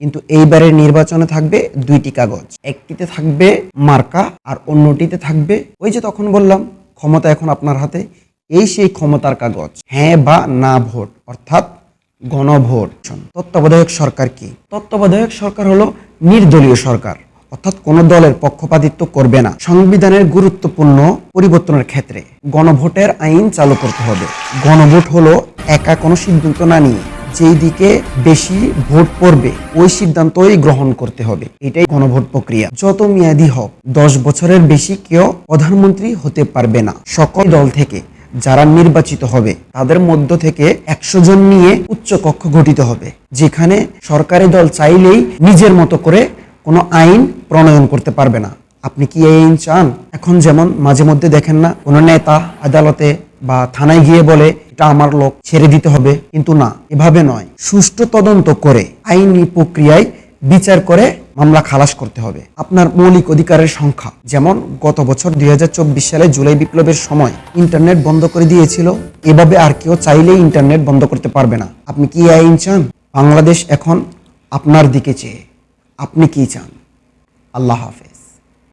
কিন্তু এইবারের নির্বাচনে থাকবে 2টি কাগজ, একটিতে থাকবে মার্কা আর অন্যটিতে থাকবে ওই যে তখন বললাম ক্ষমতা এখন আপনার হাতে, এই সেই ক্ষমতার কাগজ, হ্যাঁ বা না ভোট, অর্থাৎ গণভোট। তত্ত্বাবধায়ক সরকার কি? তত্ত্বাবধায়ক সরকার হলো নির্দলীয় সরকার, অর্থাৎ কোনো দলের পক্ষপাতিত্ব করবে না। সংবিধানের গুরুত্বপূর্ণ পরিবর্তনের ক্ষেত্রে গণভোটের আইন চালু করতে হবে। গণভোট হলো একা কোনো সিদ্ধান্ত না নিয়ে যেই দিকে বেশি ভোট পড়বে ওই সিদ্ধান্তই গ্রহণ করতে হবে, এটাই গণভোট প্রক্রিয়া। যত মেয়াদি হোক 10 বছরের বেশি কেউ প্রধানমন্ত্রী হতে পারবে না। সকল দল থেকে যারা নির্বাচিত হবে তাদের মধ্য থেকে 100 জন নিয়ে উচ্চ কক্ষ গঠিত হবে, যেখানে সরকারি দল চাইলেই নিজের মতো করে কোনো আইন প্রণয়ন করতে পারবে না। আপনি কি এই আইন চান? এখন যেমন মাঝে মধ্যে দেখেন না, কোনো নেতা আদালতে বা থানায় গিয়ে বলে এটা আমার লোক, ছেড়ে দিতে হবে, কিন্তু না, এভাবে নয়। সুষ্ঠু তদন্ত করে আইনি প্রক্রিয়ায় বিচার করে মামলা খালাস করতে হবে। আপনার মৌলিক অধিকারের সংখ্যা, যেমন গত বছর 2024 সালে জুলাই বিপ্লবের সময় ইন্টারনেট বন্ধ করে দিয়েছিল, এভাবে আর কেউ চাইলেই ইন্টারনেট বন্ধ করতে পারবে না। আপনি কি আইন চান? বাংলাদেশ এখন আপনার দিকে চেয়ে। আপনি কি চান? আল্লাহ হাফেজ।